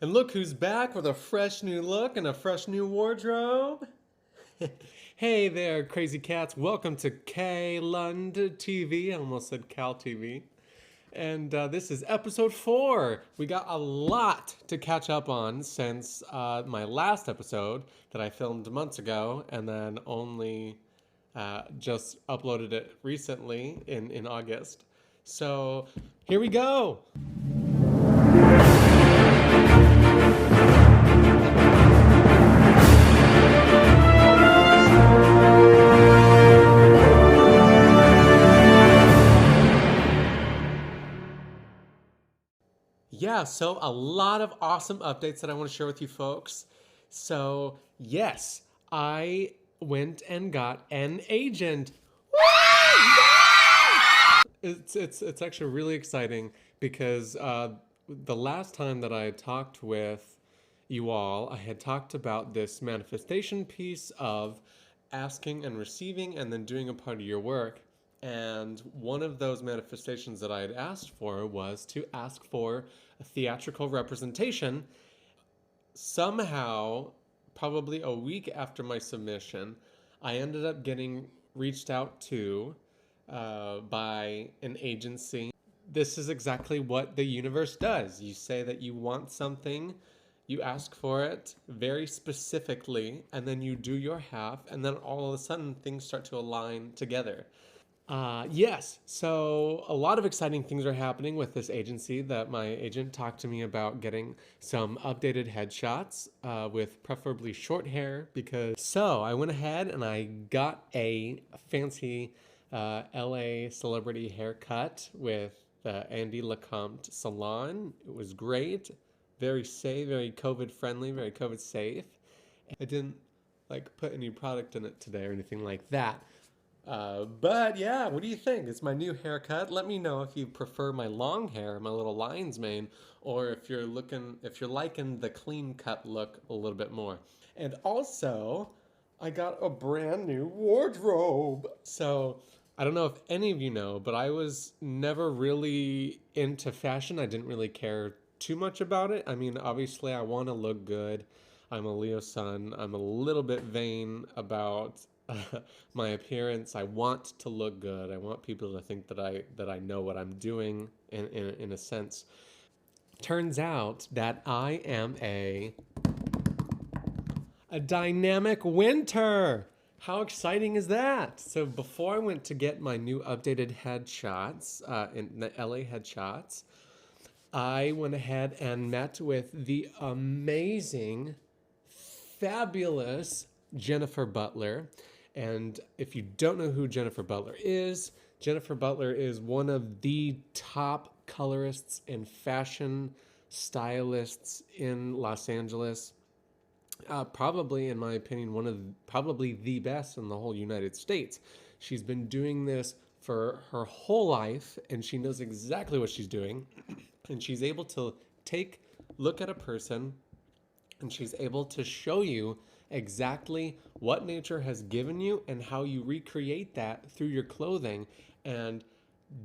And look who's back with a fresh new look and a fresh new wardrobe. Hey there, crazy cats. Welcome to Kalond TV. I almost said Cal TV. And this is episode 4. We got a lot to catch up on since my last episode that I filmed months ago and then only just uploaded it recently in August. So here we go. Yeah, so a lot of awesome updates that I want to share with you folks. So, yes, I went and got an agent. It's actually really exciting because the last time that I had talked with you all, I had talked about this manifestation piece of asking and receiving and then doing a part of your work. And one of those manifestations that I had asked for was to ask for a theatrical representation. Somehow, probably a week after my submission, I ended up getting reached out to by an agency. This is exactly what the universe does. You say that you want something, you ask for it very specifically, and then you do your half, and then all of a sudden things start to align together. Yes, so a lot of exciting things are happening with this agency that my agent talked to me about getting some updated headshots with preferably short hair because. So I went ahead and I got a fancy LA celebrity haircut with the Andy LeCompte salon. It was great, very safe, very COVID friendly, very COVID safe. I didn't like put any product in it today or anything like that. But yeah, what do you think? It's my new haircut. Let me know if you prefer my long hair, my little lion's mane, or if you're liking the clean cut look a little bit more. And also, I got a brand new wardrobe. So I don't know if any of you know, but I was never really into fashion. I didn't really care too much about it. I mean, obviously, I want to look good. I'm a Leo sun. I'm a little bit vain about my appearance. I want to look good. I want people to think that I know what I'm doing in a sense. Turns out that I am a dynamic winter. How exciting is that? So before I went to get my new updated headshots, in the LA headshots, I went ahead and met with the amazing, fabulous Jennifer Butler. And if you don't know who Jennifer Butler is one of the top colorists and fashion stylists in Los Angeles. Probably, in my opinion, probably the best in the whole United States. She's been doing this for her whole life, and she knows exactly what she's doing. And she's able to look at a person, and she's able to show you exactly what nature has given you and how you recreate that through your clothing, and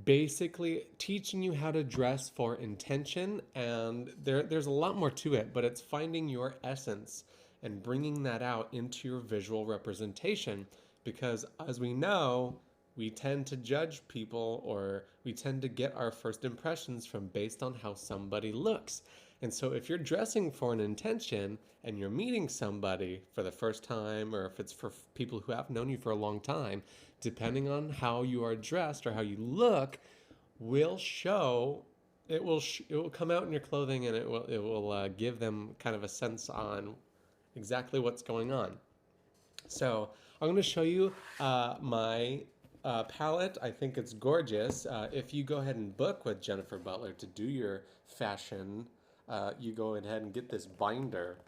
basically teaching you how to dress for intention. And there's a lot more to it, but it's finding your essence and bringing that out into your visual representation, because as we know, we tend to judge people, or we tend to get our first impressions from based on how somebody looks. And so if you're dressing for an intention and you're meeting somebody for the first time, or if it's for people who have known you for a long time, depending on how you are dressed or how you look, will show. It will come out in your clothing, and it will give them kind of a sense on exactly what's going on. So I'm going to show you my palette. I think it's gorgeous. If you go ahead and book with Jennifer Butler to do your fashion, you go ahead and get this binder.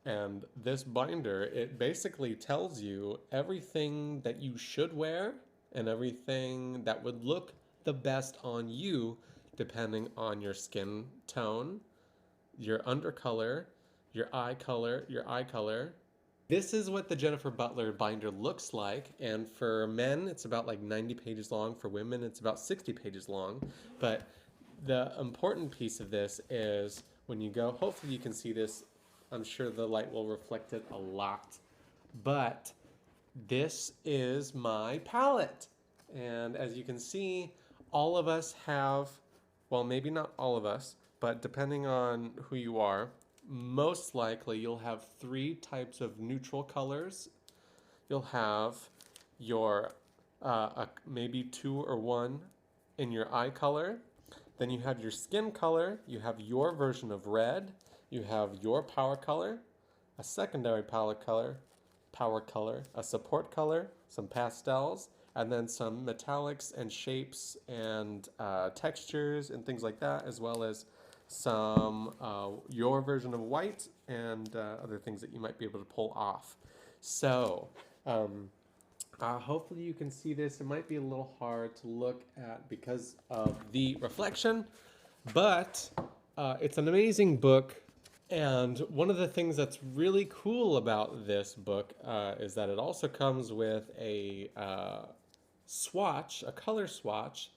And this binder, it basically tells you everything that you should wear and everything that would look the best on you, depending on your skin tone, your undercolor, your eye color. This is what the Jennifer Butler binder looks like, and for men, it's about like 90 pages long. For women, it's about 60 pages long. But the important piece of this is when you go. Hopefully you can see this. I'm sure the light will reflect it a lot. But this is my palette. And as you can see, all of us have, well, maybe not all of us, but depending on who you are, most likely you'll have 3 types of neutral colors. You'll have your maybe 2 or 1 in your eye color. Then you have your skin color, you have your version of red, you have your power color, a secondary power color, a support color, some pastels, and then some metallics and shapes and textures and things like that, as well as some your version of white and other things that you might be able to pull off. So, hopefully you can see this. It might be a little hard to look at because of the reflection, but it's an amazing book. And one of the things that's really cool about this book is that it also comes with a swatch, a color swatch,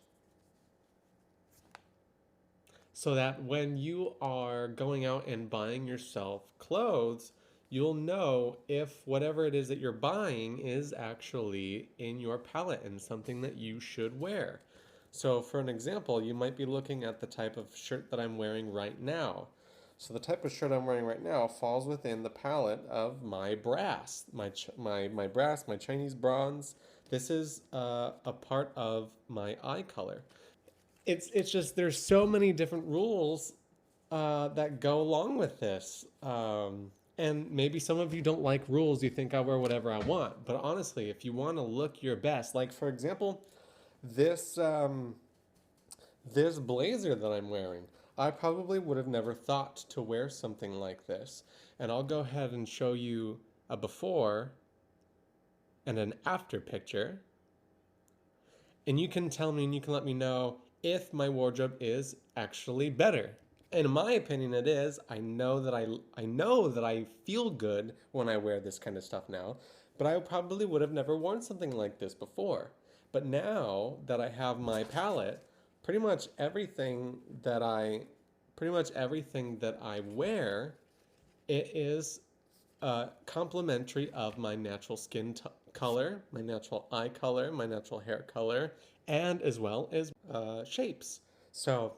so that when you are going out and buying yourself clothes, you'll know if whatever it is that you're buying is actually in your palette and something that you should wear. So for an example, you might be looking at the type of shirt that I'm wearing right now. So the type of shirt I'm wearing right now falls within the palette of my brass, my brass, my Chinese bronze. This is a part of my eye color. It's just there's so many different rules that go along with this. And maybe some of you don't like rules. You think I'll wear whatever I want. But honestly, if you want to look your best, like for example, this this blazer that I'm wearing, I probably would have never thought to wear something like this. And I'll go ahead and show you a before and an after picture. And you can tell me and you can let me know if my wardrobe is actually better. In my opinion, it is. I know that I feel good when I wear this kind of stuff now, but I probably would have never worn something like this before. But now that I have my palette, pretty much everything that I wear, it is complementary of my natural skin color, my natural eye color, my natural hair color, and as well as shapes. So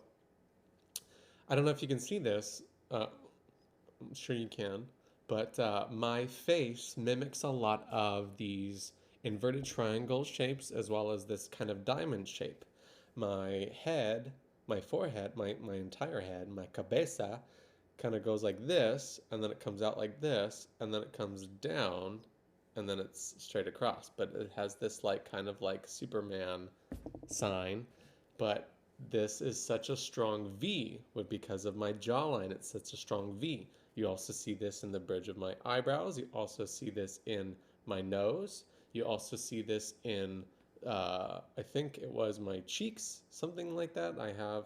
I don't know if you can see this. I'm sure you can. But my face mimics a lot of these inverted triangle shapes as well as this kind of diamond shape. My head, my forehead, my entire head, my cabeza, kind of goes like this, and then it comes out like this, and then it comes down, and then it's straight across. But it has this like kind of like Superman sign, but this is such a strong V because of my jawline. It's such a strong V. You also see this in the bridge of my eyebrows. You also see this in my nose. You also see this in, I think it was my cheeks, something like that. I have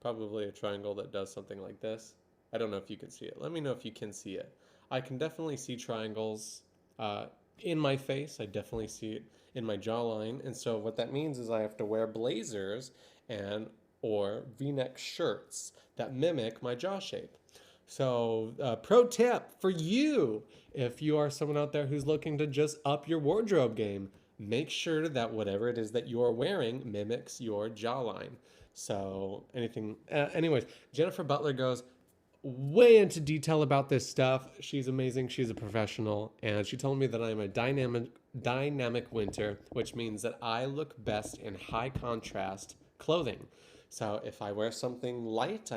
probably a triangle that does something like this. I don't know if you can see it. Let me know if you can see it. I can definitely see triangles in my face. I definitely see it in my jawline. And so what that means is I have to wear blazers and or V-neck shirts that mimic my jaw shape. So pro tip for you, if you are someone out there who's looking to just up your wardrobe game, make sure that whatever it is that you're wearing mimics your jawline. So anyways, Jennifer Butler goes way into detail about this stuff. She's amazing. She's a professional. And she told me that I'm a dynamic winter, which means that I look best in high contrast clothing. So if I wear something light,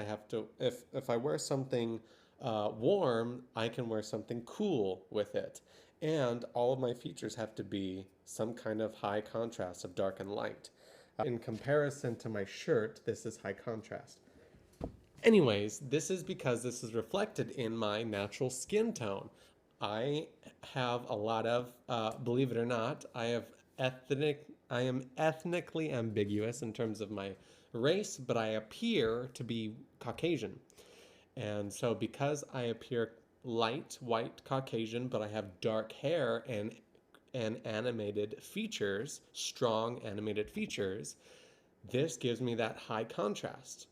if I wear something warm, I can wear something cool with it. And all of my features have to be some kind of high contrast of dark and light. In comparison to my shirt, this is high contrast. Anyways, this is because this is reflected in my natural skin tone. I have a lot of, believe it or not, I am ethnically ambiguous in terms of my race, but I appear to be Caucasian. And so because I appear light, white, Caucasian, but I have dark hair and animated features, strong animated features, this gives me that high contrast.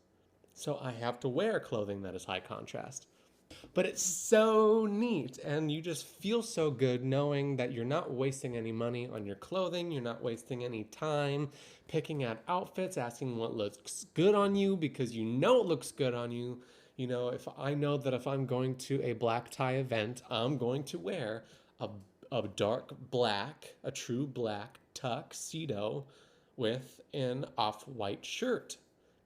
So I have to wear clothing that is high contrast. But it's so neat, and you just feel so good knowing that you're not wasting any money on your clothing, you're not wasting any time picking out outfits, asking what looks good on you because you know it looks good on you. You know, if I know that if I'm going to a black tie event, I'm going to wear a, a dark black, a true black tuxedo with an off-white shirt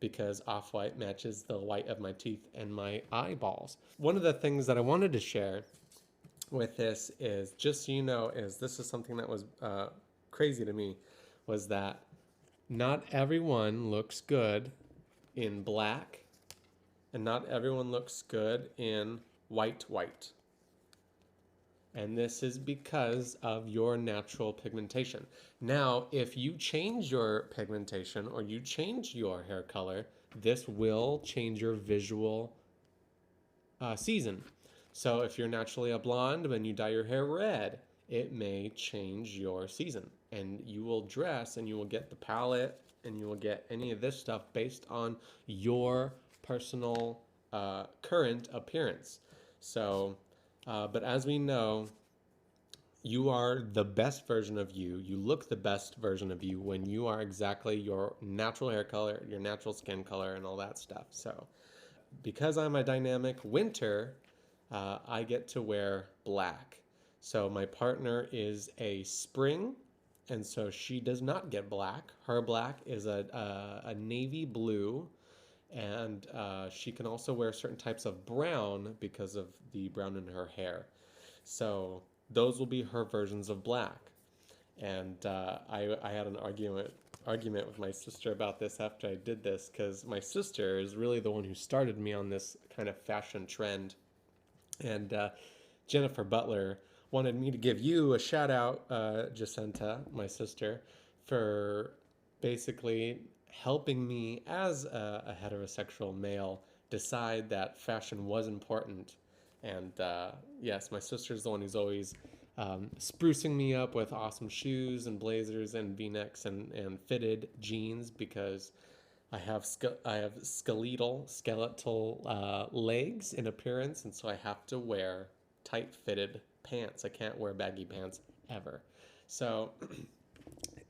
because off-white matches the white of my teeth and my eyeballs. One of the things that I wanted to share with this is, just so you know, is this is something that was crazy to me, was that not everyone looks good in black, and not everyone looks good in white. And this is because of your natural pigmentation. Now, if you change your pigmentation or you change your hair color, this will change your visual season. So if you're naturally a blonde, when you dye your hair red, it may change your season. And you will dress and you will get the palette and you will get any of this stuff based on your personal current appearance. So, but as we know, you are the best version of you. You look the best version of you when you are exactly your natural hair color, your natural skin color, and all that stuff. So, because I'm a dynamic winter, I get to wear black. So, my partner is a spring, and so she does not get black. Her black is a navy blue, and she can also wear certain types of brown because of the brown in her hair. So those will be her versions of black. And I had an argument with my sister about this after I did this, because my sister is really the one who started me on this kind of fashion trend. And Jennifer Butler wanted me to give you a shout out, Jacinta, my sister, for basically helping me as a heterosexual male decide that fashion was important. And yes, my sister's the one who's always sprucing me up with awesome shoes and blazers and V-necks and fitted jeans, because I have skeletal legs in appearance, and so I have to wear tight fitted pants. I can't wear baggy pants ever. So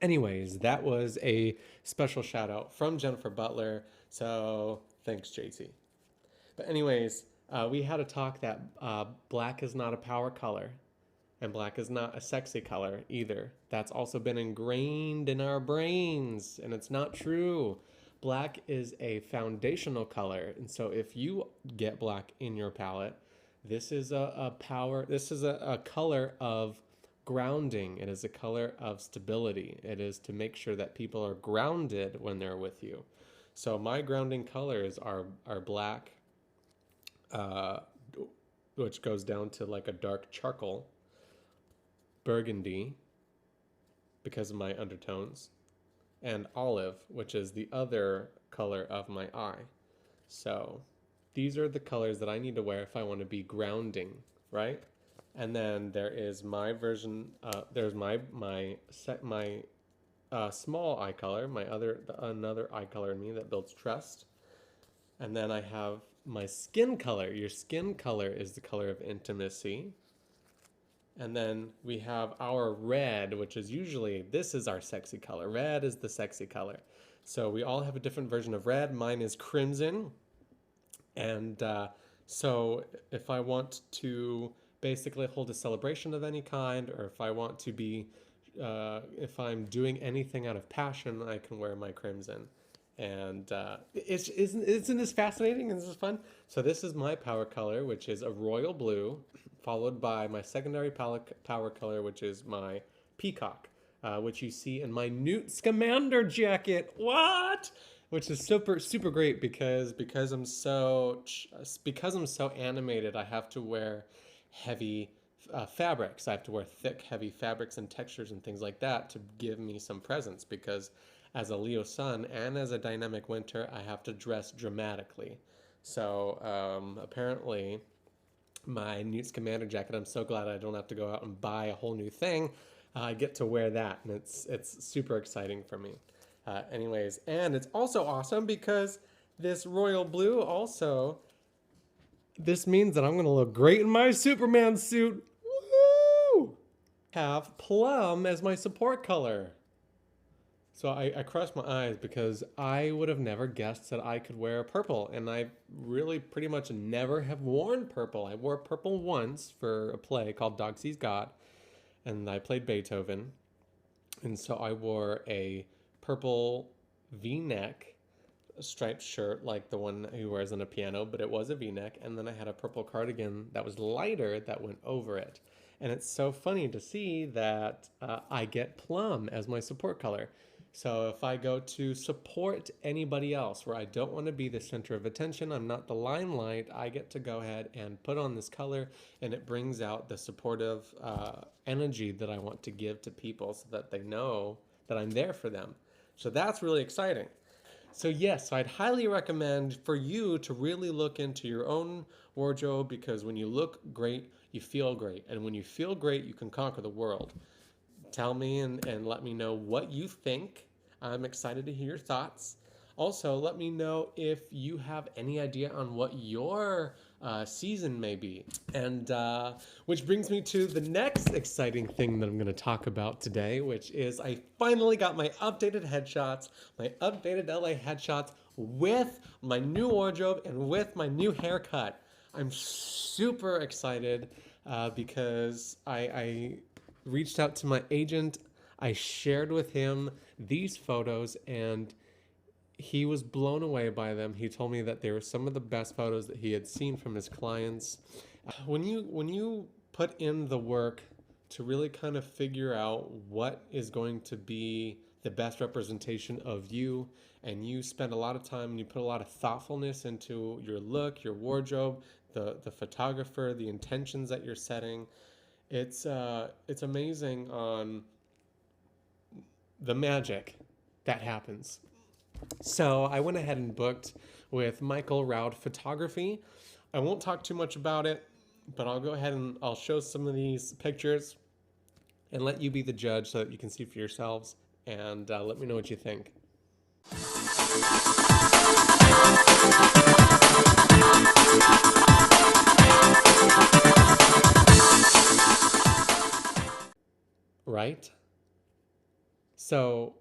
anyways, that was a special shout out from Jennifer Butler. So thanks, JC. But anyways, we had a talk that black is not a power color, and black is not a sexy color either. That's also been ingrained in our brains, and it's not true. Black is a foundational color, and so if you get black in your palette, this is a color of grounding. It is a color of stability. It is to make sure that people are grounded when they're with you. So my grounding colors are black, which goes down to like a dark charcoal, burgundy, because of my undertones, and olive, which is the other color of my eye. So these are the colors that I need to wear if I want to be grounding, right? And then there is my version. There's my small eye color, another eye color in me that builds trust. And then I have my skin color. Your skin color is the color of intimacy. And then we have our red, which is usually, this is our sexy color. Red is the sexy color. So we all have a different version of red. Mine is crimson. And so if I want to basically hold a celebration of any kind, or if I want to be, if I'm doing anything out of passion, I can wear my crimson. And isn't this fascinating? And this is fun. So this is my power color, which is a royal blue, followed by my secondary power color, which is my peacock, which you see in my Newt Scamander jacket. What? Which is super great because I'm so animated. I have to wear heavy fabrics. I have to wear thick, heavy fabrics and textures and things like that to give me some presence, because as a Leo sun and as a dynamic winter, I have to dress dramatically. So apparently my Newt Scamander jacket, I'm so glad I don't have to go out and buy a whole new thing. I get to wear that, and it's super exciting for me. Anyways, and it's also awesome because this royal blue also, this means that I'm going to look great in my Superman suit. Woo! Have plum as my support color. So I crossed my eyes because I would have never guessed that I could wear purple. And I really pretty much never have worn purple. I wore purple once for a play called Dog Sees God, and I played Beethoven. And so I wore a purple V-neck striped shirt like the one he wears on a piano, but it was a V-neck. And then I had a purple cardigan that was lighter that went over it. And it's so funny to see that I get plum as my support color. So if I go to support anybody else where I don't want to be the center of attention, I'm not the limelight, I get to go ahead and put on this color, and it brings out the supportive energy that I want to give to people so that they know that I'm there for them. So that's really exciting. So yes, I'd highly recommend for you to really look into your own wardrobe, because when you look great, you feel great. And when you feel great, you can conquer the world. Tell me and let me know what you think. I'm excited to hear your thoughts. Also, let me know if you have any idea on what your season may be. And which brings me to the next exciting thing that I'm going to talk about today, which is I finally got my updated headshots, my updated LA headshots with my new wardrobe and with my new haircut. I'm super excited because I reached out to my agent. I shared with him these photos, and he was blown away by them. He told me that they were some of the best photos that he had seen from his clients. When you put in the work to really kind of figure out what is going to be the best representation of you, and you spend a lot of time and you put a lot of thoughtfulness into your look, your wardrobe, the photographer, the intentions that you're setting, it's amazing on the magic that happens. So I went ahead and booked with Michael Roud Photography. I won't talk too much about it, but I'll go ahead and I'll show some of these pictures and let you be the judge so that you can see for yourselves, and let me know what you think. Right? So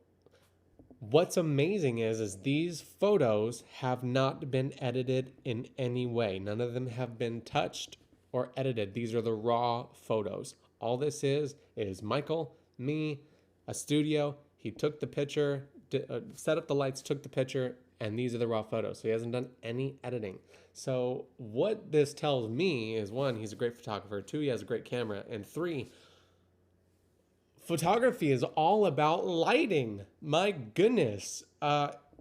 what's amazing is these photos have not been edited in any way. None of them have been touched or edited. These are the raw photos. All this is Michael, me, a studio. He took the picture, set up the lights, took the picture, and these are the raw photos. So he hasn't done any editing. So what this tells me is, one, he's a great photographer. Two, he has a great camera. And three, photography is all about lighting. My goodness.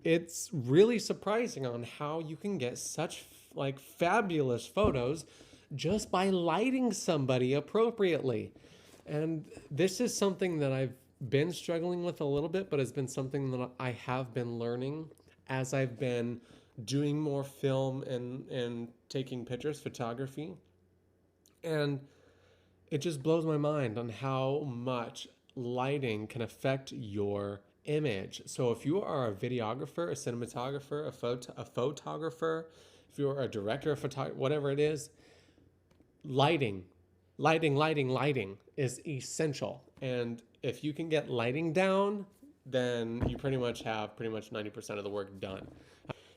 It's really surprising on how you can get such fabulous photos just by lighting somebody appropriately. And this is something that I've been struggling with a little bit, but it's been something that I have been learning as I've been doing more film and taking pictures, photography. And it just blows my mind on how much lighting can affect your image. So if you are a videographer, a cinematographer, a photographer, if you are a director of photography, whatever it is, lighting is essential. And if you can get lighting down, then you pretty much have 90% of the work done.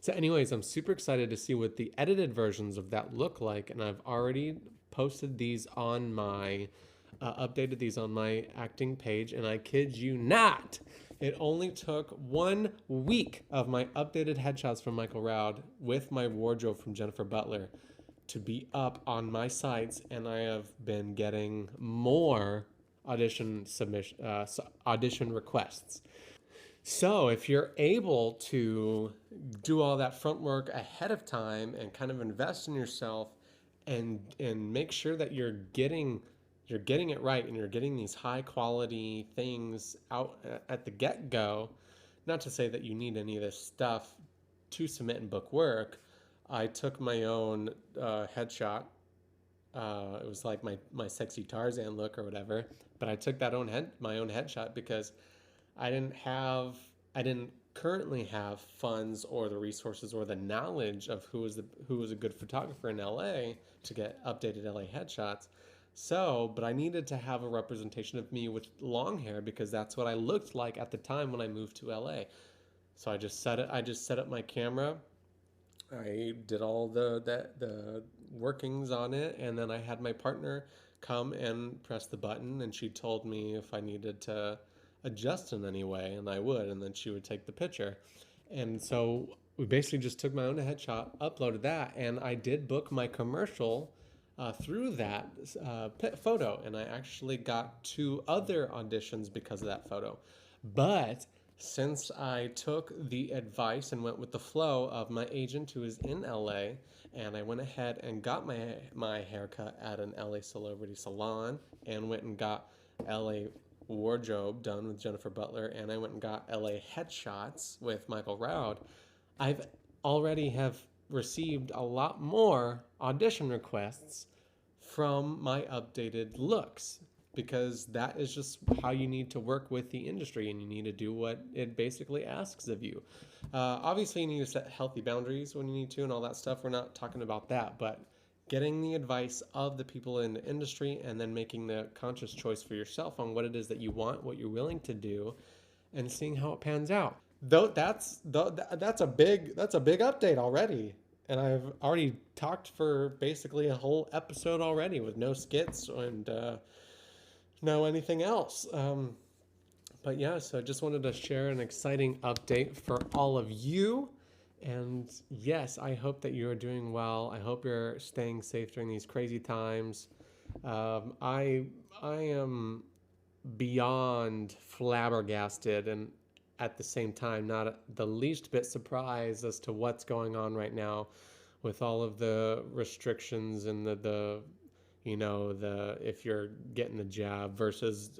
So anyways, I'm super excited to see what the edited versions of that look like, and I've already posted these on my, updated these on my acting page, and I kid you not, it only took 1 week of my updated headshots from Michael Roud with my wardrobe from Jennifer Butler to be up on my sites, and I have been getting more audition requests. So if you're able to do all that front work ahead of time and kind of invest in yourself and make sure that you're getting it right and you're getting these high quality things out at the get-go, not to say that you need any of this stuff to submit and book work. I took my own headshot. It was like my sexy Tarzan look or whatever, but I took my own headshot because I didn't currently have funds or the resources or the knowledge of who is a good photographer in LA to get updated LA headshots. So, but I needed to have a representation of me with long hair because that's what I looked like at the time when I moved to LA. So I just set up my camera. I did all the workings on it, and then I had my partner come and press the button, and she told me if I needed to adjust in any way, and I would, and then she would take the picture. And so we basically just took my own headshot, uploaded that, and I did book my commercial through that photo, and I actually got 2 other auditions because of that photo. But since I took the advice and went with the flow of my agent who is in LA, and I went ahead and got my haircut at an LA celebrity salon, and went and got LA wardrobe done with Jennifer Butler, and I went and got LA headshots with Michael Roud, I've already have received a lot more audition requests from my updated looks, because that is just how you need to work with the industry, and you need to do what it basically asks of you. Obviously, you need to set healthy boundaries when you need to and all that stuff. We're not talking about that, but getting the advice of the people in the industry and then making the conscious choice for yourself on what it is that you want, what you're willing to do, and seeing how it pans out. That's a big update already. And I've already talked for basically a whole episode already with no skits and no anything else. But yeah, so I just wanted to share an exciting update for all of you. And yes, I hope that you are doing well. I hope you're staying safe during these crazy times. I am beyond flabbergasted and at the same time not the least bit surprised as to what's going on right now with all of the restrictions and the if you're getting the jab versus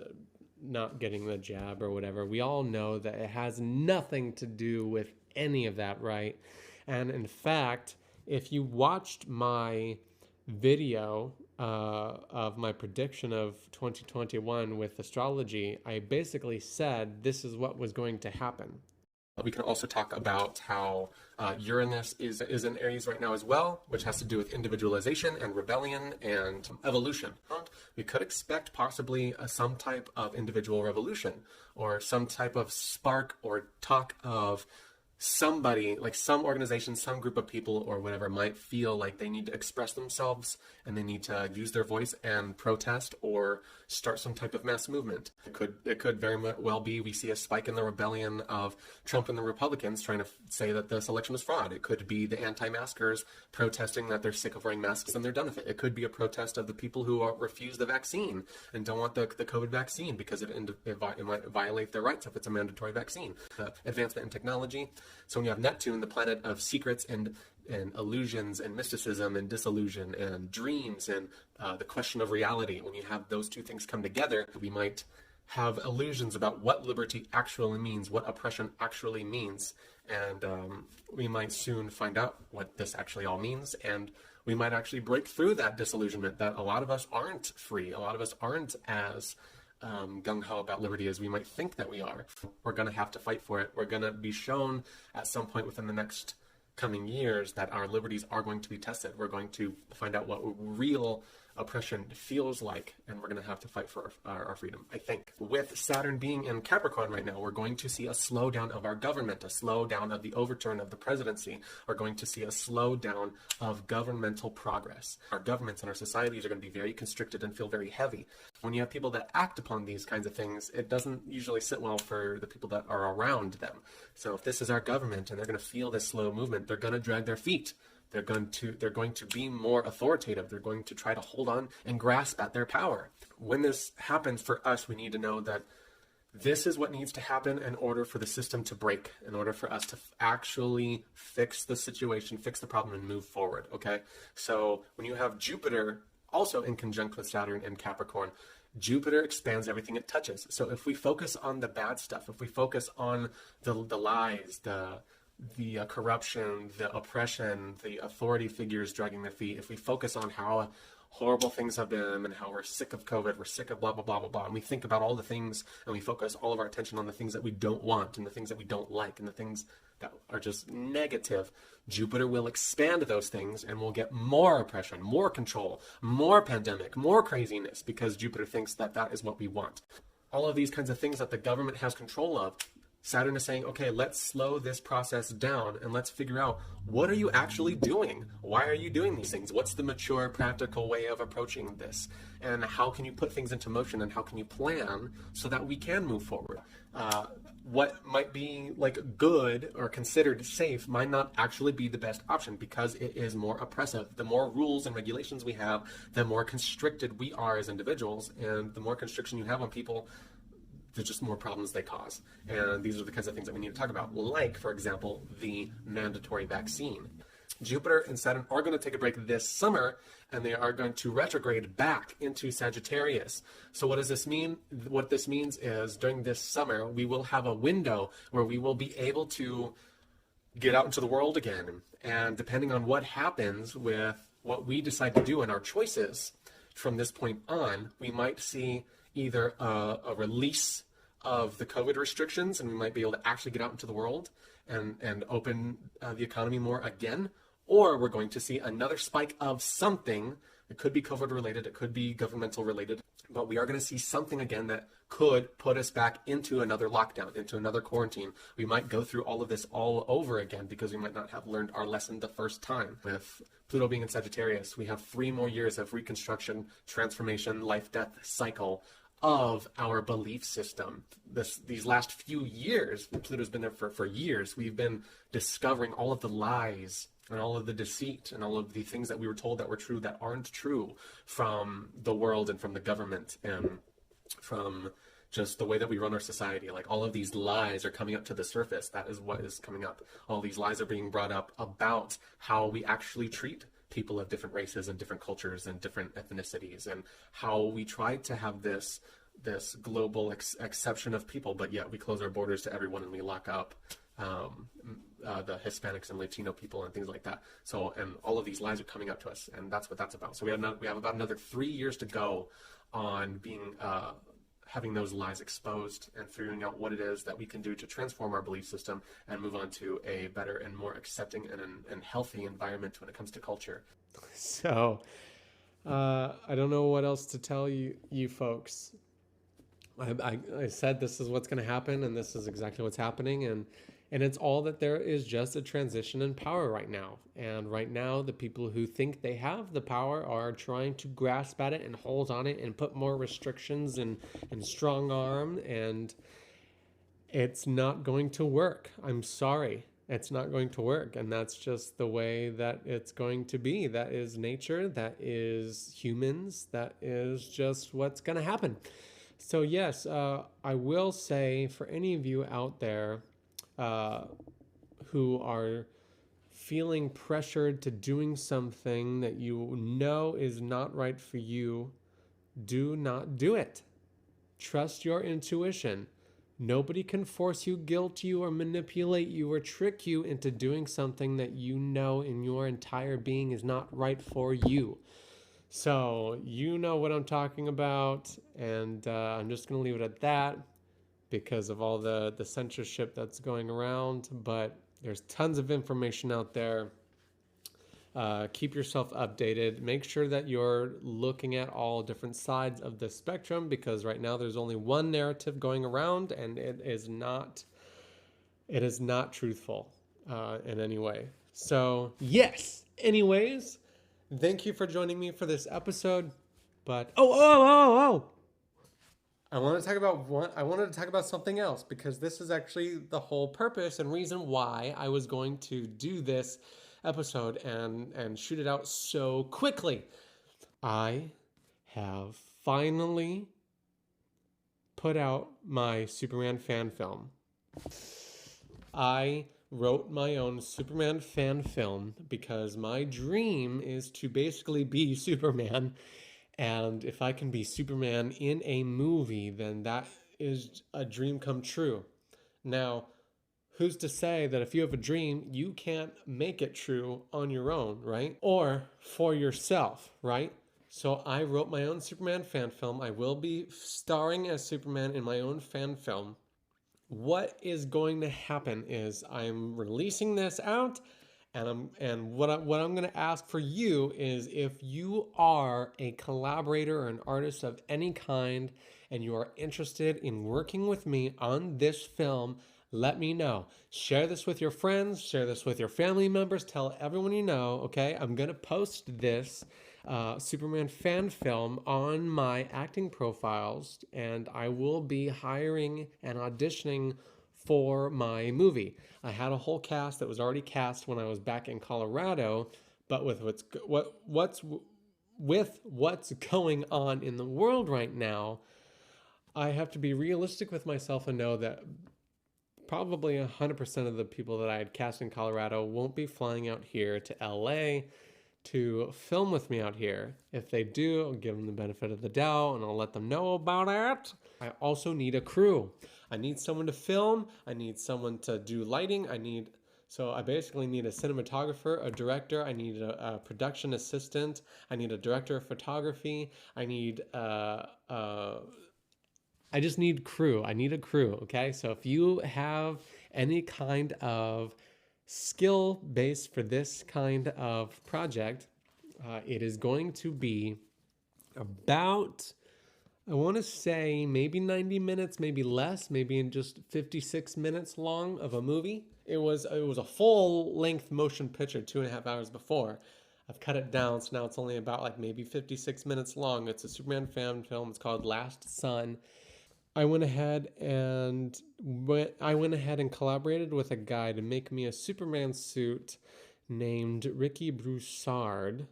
not getting the jab or whatever. We all know that it has nothing to do with any of that, right? And in fact, if you watched my video of my prediction of 2021 with astrology, I basically said this is what was going to happen. We can also talk about how Uranus is in Aries right now as well, which has to do with individualization and rebellion and evolution. We could expect possibly some type of individual revolution or some type of spark or talk of somebody, like some organization, some group of people or whatever might feel like they need to express themselves and they need to use their voice and protest or start some type of mass movement. It could very well be we see a spike in the rebellion of Trump and the Republicans trying to say that this election was fraud. It could be the anti-maskers protesting that they're sick of wearing masks and they're done with it. It could be a protest of the people who refuse the vaccine and don't want the COVID vaccine because it might violate their rights if it's a mandatory vaccine. Advancement in technology. So when you have Neptune, the planet of secrets and illusions and mysticism and disillusion and dreams and the question of reality, when you have those two things come together, we might have illusions about what liberty actually means, what oppression actually means, and we might soon find out what this actually all means, and we might actually break through that disillusionment that a lot of us aren't free, a lot of us aren't as gung-ho about liberty as we might think that we are. We're going to have to fight for it. We're going to be shown at some point within the next coming years that our liberties are going to be tested. We're going to find out what real oppression feels like, and we're going to have to fight for our freedom, I think. With Saturn being in Capricorn right now, we're going to see a slowdown of our government, a slowdown of the overturn of the presidency. We're going to see a slowdown of governmental progress. Our governments and our societies are going to be very constricted and feel very heavy. When you have people that act upon these kinds of things, it doesn't usually sit well for the people that are around them. So if this is our government and they're going to feel this slow movement, they're going to drag their feet. They're going to be more authoritative. They're going to try to hold on and grasp at their power. When this happens for us, we need to know that this is what needs to happen in order for the system to break, in order for us to actually fix the situation, fix the problem, and move forward, okay? So when you have Jupiter also in conjunct with Saturn and Capricorn, Jupiter expands everything it touches. So if we focus on the bad stuff, if we focus on the lies, the corruption, the oppression, the authority figures dragging their feet, if we focus on how horrible things have been and how we're sick of COVID, we're sick of blah, blah, blah, blah, blah. And we think about all the things and we focus all of our attention on the things that we don't want and the things that we don't like and the things that are just negative. Jupiter will expand those things and we'll get more oppression, more control, more pandemic, more craziness because Jupiter thinks that that is what we want. All of these kinds of things that the government has control of, Saturn is saying, okay, let's slow this process down and let's figure out, what are you actually doing? Why are you doing these things? What's the mature, practical way of approaching this? And how can you put things into motion and how can you plan so that we can move forward? What might be like good or considered safe might not actually be the best option because it is more oppressive. The more rules and regulations we have, the more constricted we are as individuals, and the more constriction you have on people, there's just more problems they cause. And these are the kinds of things that we need to talk about, like, for example, the mandatory vaccine. Jupiter and Saturn are going to take a break this summer, and they are going to retrograde back into Sagittarius. So what does this mean? What this means is during this summer, we will have a window where we will be able to get out into the world again. And depending on what happens with what we decide to do and our choices from this point on, we might see either a release of the COVID restrictions and we might be able to actually get out into the world and open the economy more again, or we're going to see another spike of something. It could be COVID related, it could be governmental related, but we are going to see something again that could put us back into another lockdown, into another quarantine. We might go through all of this all over again because we might not have learned our lesson the first time. With Pluto being in Sagittarius, we have 3 more years of reconstruction, transformation, life-death cycle of our belief system. These last few years, Pluto's been there for years, we've been discovering all of the lies and all of the deceit and all of the things that we were told that were true that aren't true from the world and from the government and from just the way that we run our society. Like, all of these lies are coming up to the surface. That is what is coming up. All these lies are being brought up about how we actually treat people of different races and different cultures and different ethnicities, and how we try to have this global exception of people, but yet we close our borders to everyone and we lock up the Hispanics and Latino people and things like that. So, and all of these lies are coming up to us, and that's what that's about. So we have about another 3 years to go on being having those lies exposed and figuring out what it is that we can do to transform our belief system and move on to a better and more accepting and healthy environment when it comes to culture. So, I don't know what else to tell you folks. I said this is what's going to happen, and this is exactly what's happening, and it's all that there is just a transition in power right now. And right now, the people who think they have the power are trying to grasp at it and hold on it and put more restrictions and strong arm, and it's not going to work. I'm sorry. It's not going to work, and that's just the way that it's going to be. That is nature. That is humans. That is just what's going to happen. So yes, I will say, for any of you out there who are feeling pressured to doing something that you know is not right for you, do not do it. Trust your intuition. Nobody can force you, guilt you, or manipulate you, or trick you into doing something that you know in your entire being is not right for you. So you know what I'm talking about, and I'm just going to leave it at that because of all the censorship that's going around, but there's tons of information out there. Keep yourself updated. Make sure that you're looking at all different sides of the spectrum, because right now there's only one narrative going around, and it is not truthful in any way. So yes, anyways, thank you for joining me for this episode. But I wanted to talk about something else, because this is actually the whole purpose and reason why I was going to do this episode and shoot it out so quickly. I have finally put out my Superman fan film. I wrote my own Superman fan film because my dream is to basically be Superman. And if I can be Superman in a movie, then that is a dream come true. Now, who's to say that if you have a dream, you can't make it true on your own, right? Or for yourself, right? So I wrote my own Superman fan film. I will be starring as Superman in my own fan film. What is going to happen is I'm releasing this out, and what I'm going to ask for you is, if you are a collaborator or an artist of any kind and you are interested in working with me on this film, let me know. Share this with your friends, share this with your family members, tell everyone you know, okay? I'm going to post this Superman fan film on my acting profiles, and I will be hiring and auditioning for my movie. I had a whole cast that was already cast when I was back in Colorado, but with what's going on in the world right now, I have to be realistic with myself and know that probably 100% of the people that I had cast in Colorado won't be flying out here to LA to film with me out here. If they do, I'll give them the benefit of the doubt and I'll let them know about it. I also need a crew. I need someone to film. I need someone to do lighting. So I basically need a cinematographer, a director. I need a production assistant. I need a director of photography. I just need crew. I need a crew, okay? So if you have any kind of skill base for this kind of project, it is going to be about, I want to say maybe 90 minutes, maybe less, maybe in just 56 minutes long of a movie. It was a full length motion picture 2.5 hours before. I've cut it down, so now it's only about like maybe 56 minutes long. It's a Superman fan film. It's called Last Sun. I went ahead and collaborated with a guy to make me a Superman suit named Ricky Broussard,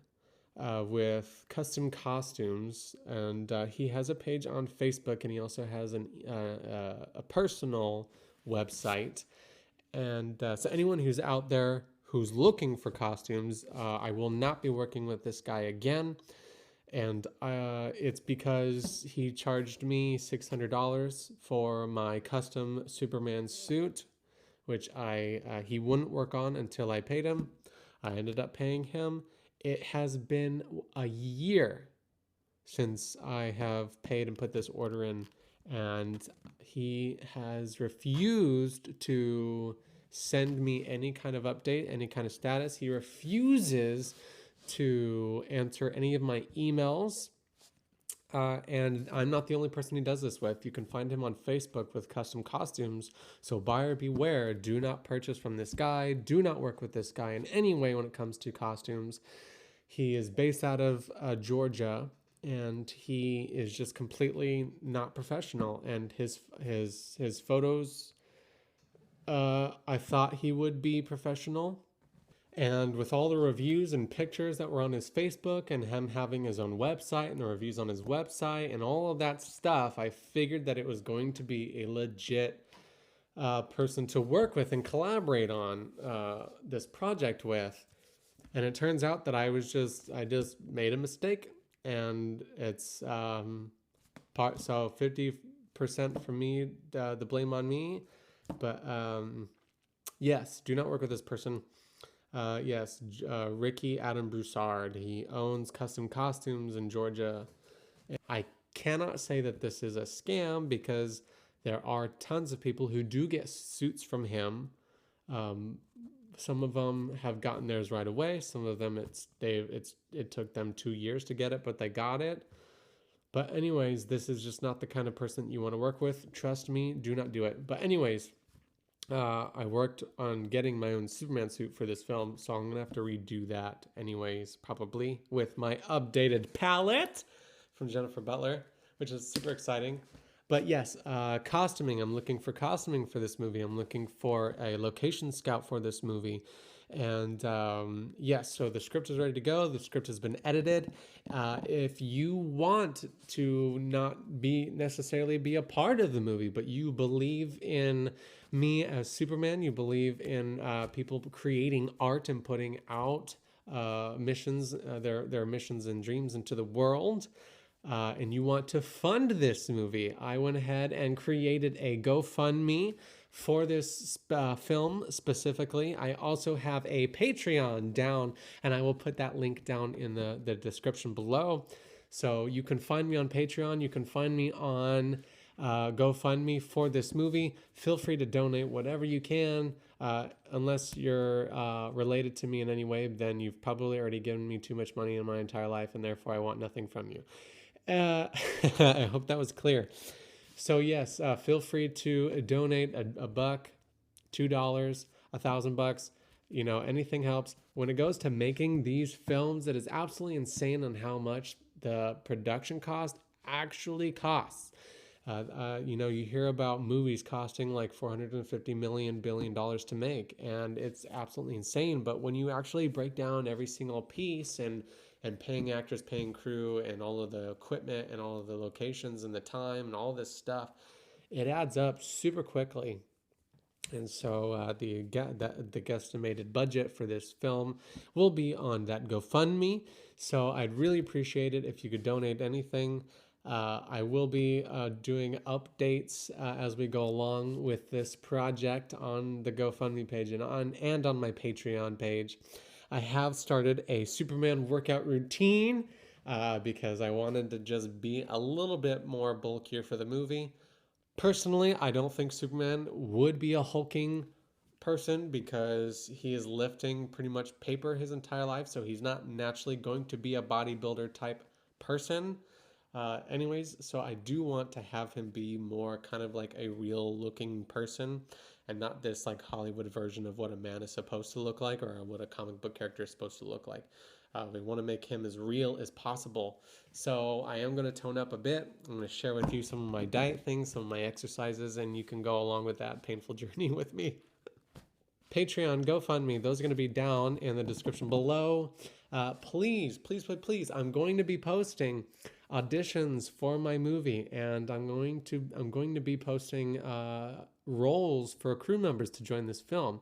with custom costumes, and he has a page on Facebook, and he also has a personal website. And so anyone who's out there who's looking for costumes, I will not be working with this guy again. And it's because he charged me $600 for my custom Superman suit, which he wouldn't work on until I paid him. I ended up paying him. It has been a year since I have paid and put this order in, and he has refused to send me any kind of update, any kind of status. He refuses to answer any of my emails. And I'm not the only person he does this with. You can find him on Facebook with custom costumes. So buyer beware. Do not purchase from this guy. Do not work with this guy in any way when it comes to costumes. He is based out of Georgia, and he is just completely not professional. And his photos, I thought he would be professional. And with all the reviews and pictures that were on his Facebook, and him having his own website and the reviews on his website and all of that stuff, I figured that it was going to be a legit person to work with and collaborate on this project with. And it turns out that I just made a mistake, and it's so 50% from me, the blame on me. But yes, do not work with this person. Yes, Ricky Adam Broussard. He owns custom costumes in Georgia. I cannot say that this is a scam, because there are tons of people who do get suits from him. Some of them have gotten theirs right away. Some of them it took them 2 years to get it, but they got it. But anyways, this is just not the kind of person you want to work with. Trust me, do not do it. But anyways, I worked on getting my own Superman suit for this film, so I'm going to have to redo that anyways, probably, with my updated palette from Jennifer Butler, which is super exciting. But yes, costuming. I'm looking for costuming for this movie. I'm looking for a location scout for this movie. And yes, so the script is ready to go. The script has been edited. If you want to not necessarily be a part of the movie, but you believe in me as Superman, you believe in people creating art and putting out missions, their missions and dreams into the world, and you want to fund this movie, I went ahead and created a GoFundMe for this film specifically. I also have a Patreon down, and I will put that link down in the description below. So you can find me on Patreon. You can find me on GoFundMe for this movie. Feel free to donate whatever you can. Unless you're related to me in any way, then you've probably already given me too much money in my entire life, and therefore I want nothing from you. I hope that was clear. So yes, feel free to donate a buck, $2, $1,000. Anything helps. When it goes to making these films, it is absolutely insane on how much the production cost actually costs. You hear about movies costing like $450 billion to make, and it's absolutely insane. But when you actually break down every single piece and paying actors, paying crew, and all of the equipment and all of the locations and the time and all this stuff, it adds up super quickly. And so the guesstimated budget for this film will be on that GoFundMe. So I'd really appreciate it if you could donate anything. I will be doing updates as we go along with this project on the GoFundMe page and on my Patreon page. I have started a Superman workout routine because I wanted to just be a little bit more bulkier for the movie. Personally, I don't think Superman would be a hulking person because he is lifting pretty much paper his entire life, so he's not naturally going to be a bodybuilder type person. Anyways, so I do want to have him be more kind of like a real looking person and not this like Hollywood version of what a man is supposed to look like or what a comic book character is supposed to look like. We want to make him as real as possible. So I am going to tone up a bit. I'm going to share with you some of my diet things, some of my exercises, and you can go along with that painful journey with me. Patreon, GoFundMe, those are going to be down in the description below. Please, I'm going to be posting auditions for my movie, and I'm going to be posting roles for crew members to join this film.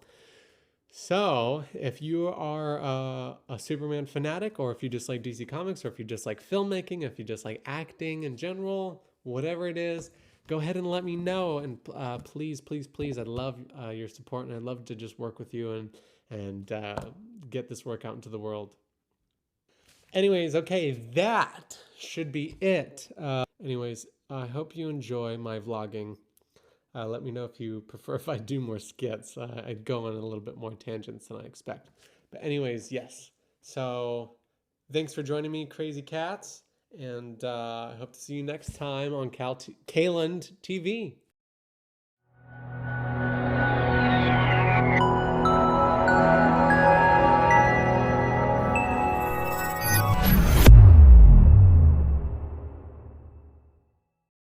So if you are a Superman fanatic, or if you just like DC Comics, or if you just like filmmaking, if you just like acting in general, whatever it is, go ahead and let me know. And please, I'd love your support, and I'd love to just work with you and get this work out into the world. Anyways, okay, that should be it. Anyways, I hope you enjoy my vlogging. Let me know if you prefer if I do more skits. I'd go on a little bit more tangents than I expect. But anyways, yes. So thanks for joining me, Crazy Cats. And I hope to see you next time on Kalond TV.